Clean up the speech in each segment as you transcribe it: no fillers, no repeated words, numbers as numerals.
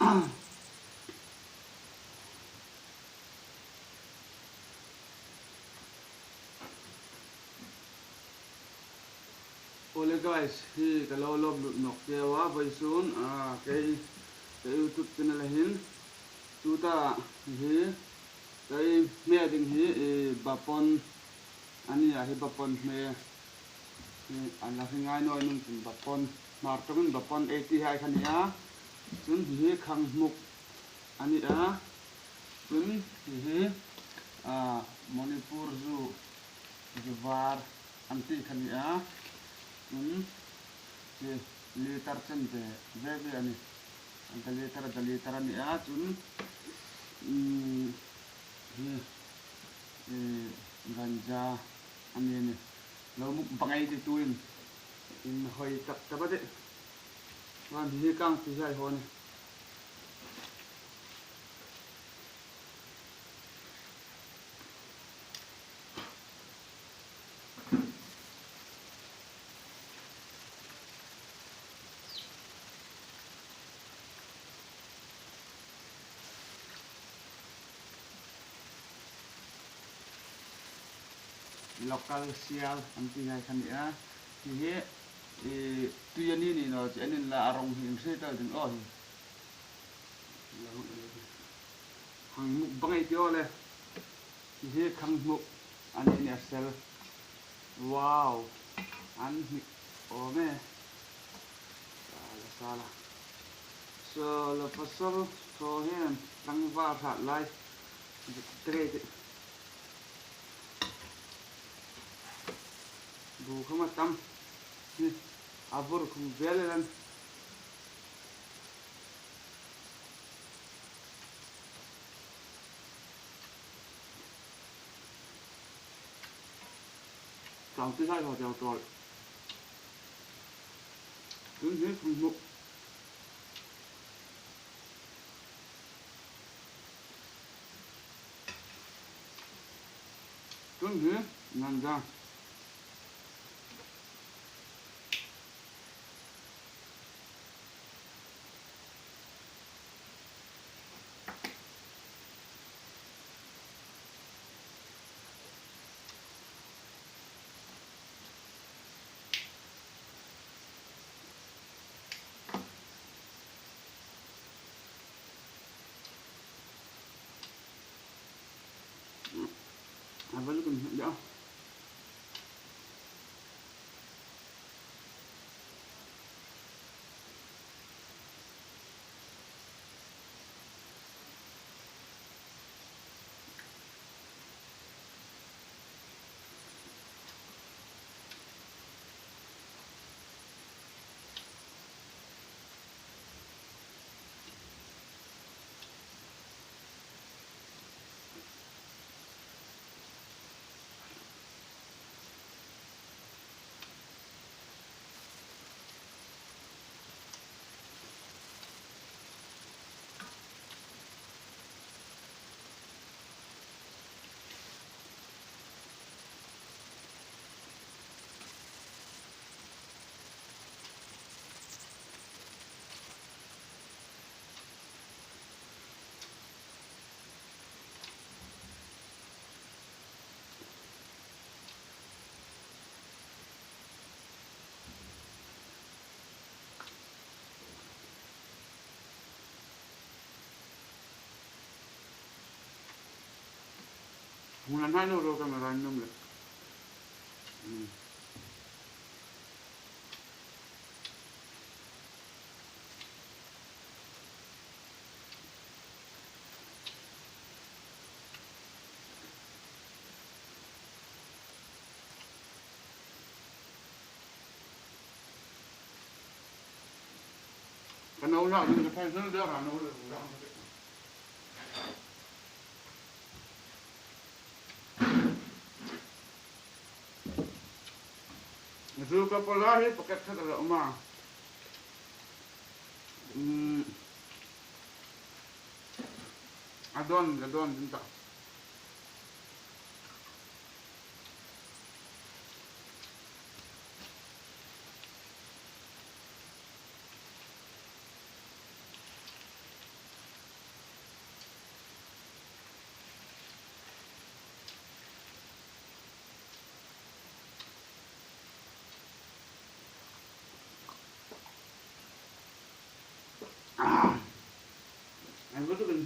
Ole guys, hi kalau lob nok kewa baisun kai YouTube channel hin tuta hi kai me ding hi bapon ani hi bapon me an la ngai noi nun tin bapon mar tong bapon 80 hai khania chun hi khang muk ani chun hi Manipur zu jiwar anti khania liter chen be ani liter ani chun ganja ani ni lo muk bangai ti tuin in hoi tak tabade wan hi kang ti sai hon local sial anti ngai khania hi tuyani ni no chenin la arong him se ta ding hang muk bangai tio le hi khang muk ani ne sel wow an hi me sala so la pasal so hen tang va tha lai tre bu khama tam ni abur khu belelan trong cái sai rồi đều rồi đứng dưới cùng mục đứng dưới ngăn ra vẫn còn đỡ Mulan hai no ro kamera nom le cái nấu nào thì phải rất được là nấu được Zuka pala hi paket sa tala uma. Adon din ta.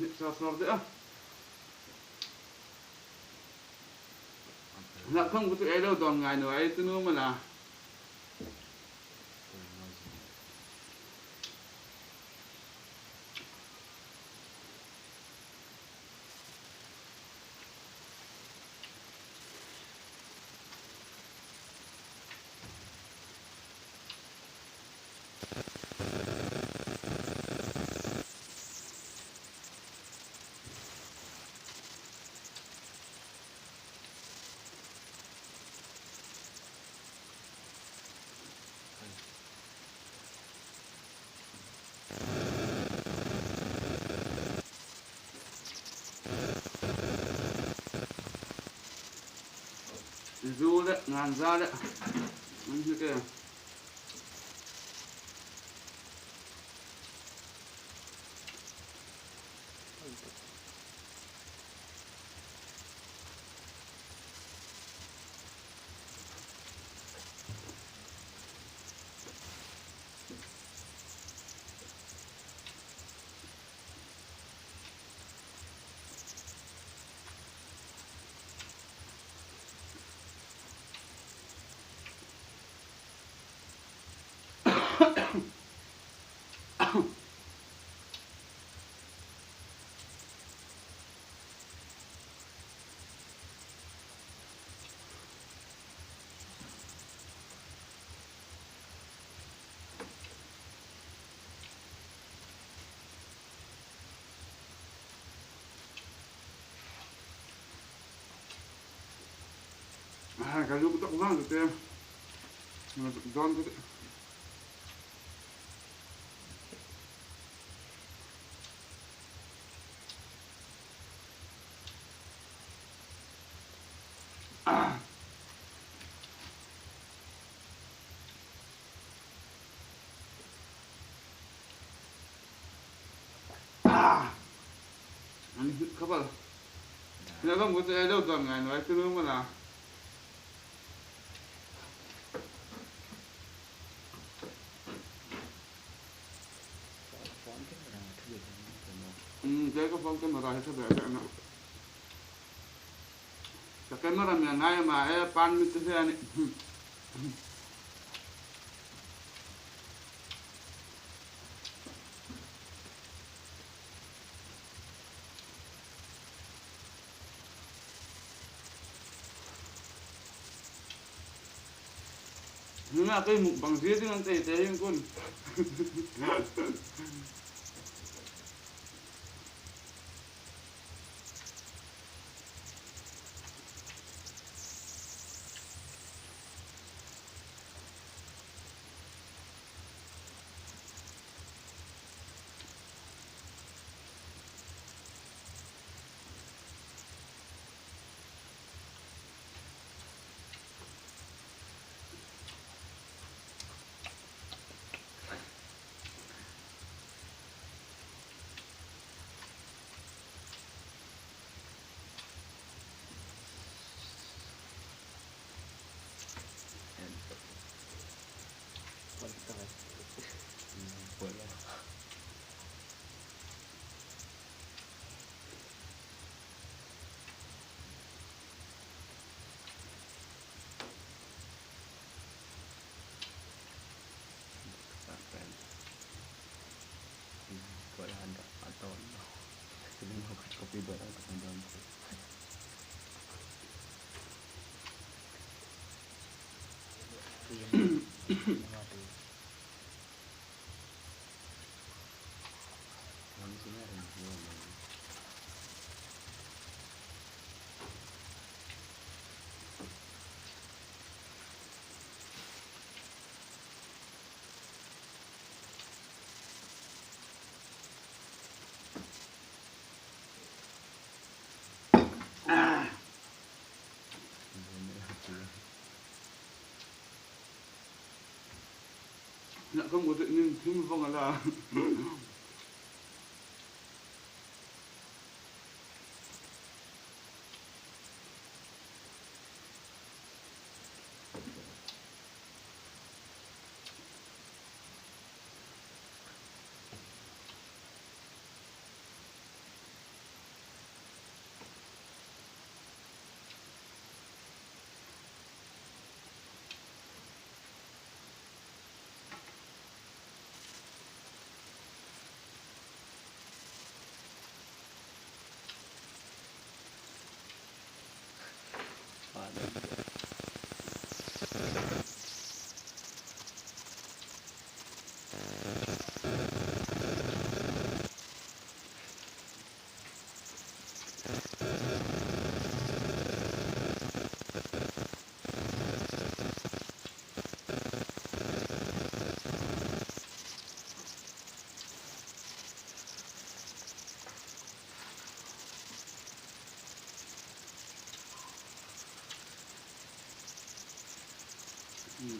sasab dia nak khang butu elo don ngai no ai tu no mala du đấy ngàn ra đấy như kia kalau kita kurang tu dia masuk zon tu ini kapal ni kan buat ada zon kan itu tu mana cái có phong cái mà rồi sẽ để nó cái mà làm ngày mà pan như thế này nhưng mà cái mục bằng dưới thì nó tệ tệ hơn con kopi buat apa dalam Nak không có tự nhiên chúng không là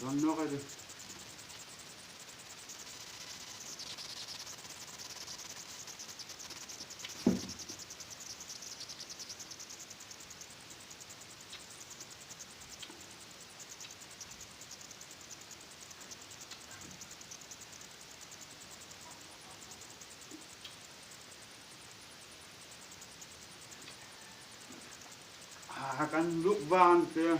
ทำนกเลยกันลุกบ้านเสีย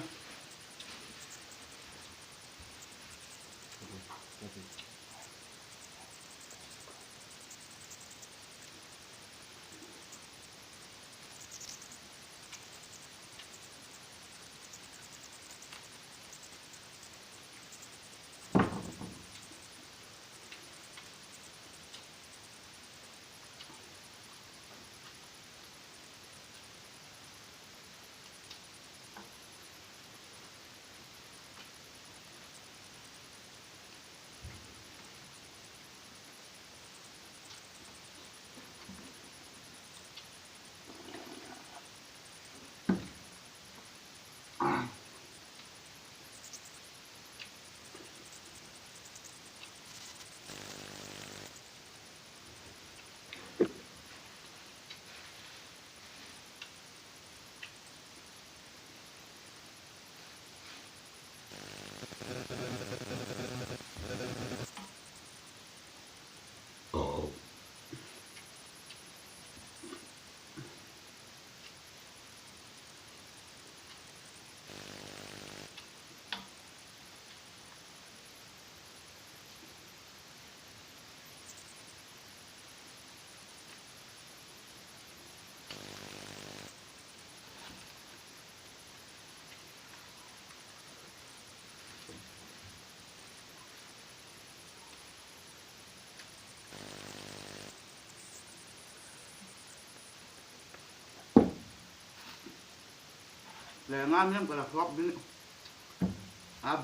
แล้วงานยังกระครบดิ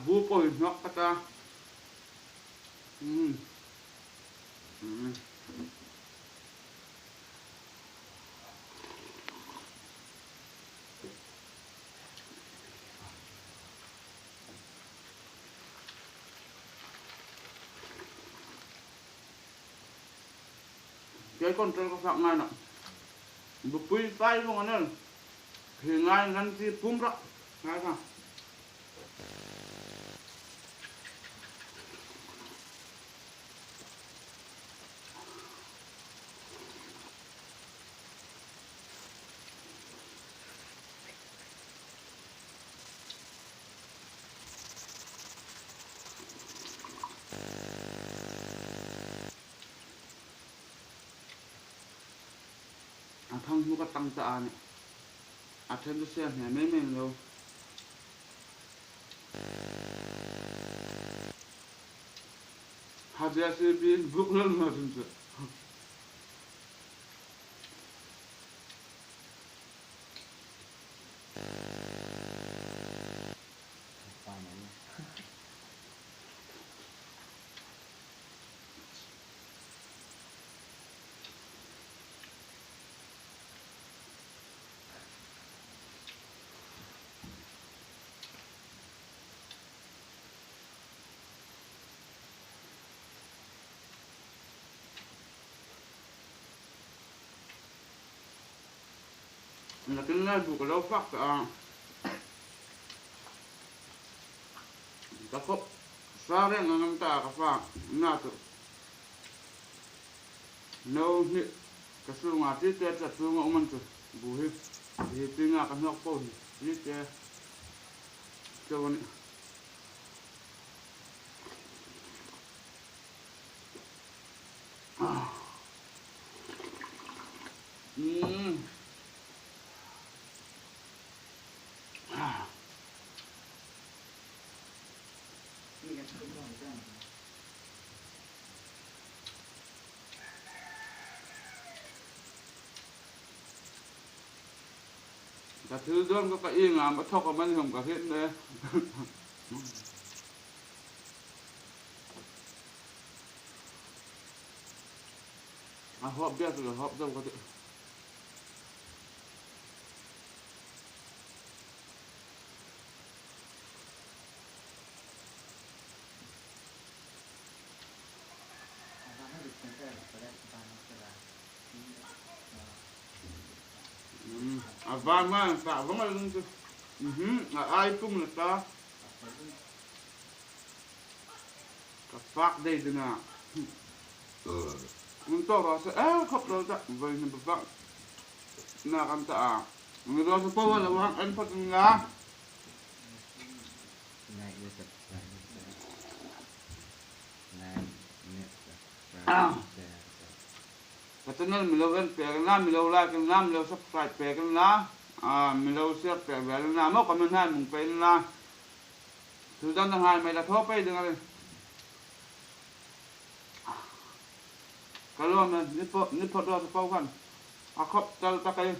บูปอยนกกระตาเจ้าคนเจ้าก็ฟังงานน่ะบุปุยไฟพวกนั้นเพียงงานนั้นที่ปุ่มละไงค่ะทางมุกตั้งตาเนี่ยอาจจะดูเสียงเห็นไม่เหมือนเราหาเสียสิบินบุกเล่นมาจนจะLakin na buka daw pak tako sare ngam ta ka fa na to no ni ka su nga ti te ta su nga man to bu hi ti nga ka nok po ni te to niแต่ถือเรื่องก็กะอีงามมาทอกกับมันผมก็เห็นเลยหอบเบี้ยสุดหอบเจ้าก็จะ Abang mah tak bangal tu. Ai pun letak. Kapak deh tu nak. Untuk rasa kop rasa boleh nampak. Nak kan tak. Menurut rasa power lah wang empat enggak. Naik dia subscribe. Naik net Katanya milau kan perna milau like kan milau subscribe perna milau share perna mau komen hai mung perna sudah tang hai mai la tho pai dengan kalau ni pot do pau kan akop tal takai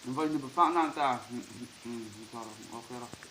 vai ni ba fa na ta okey lah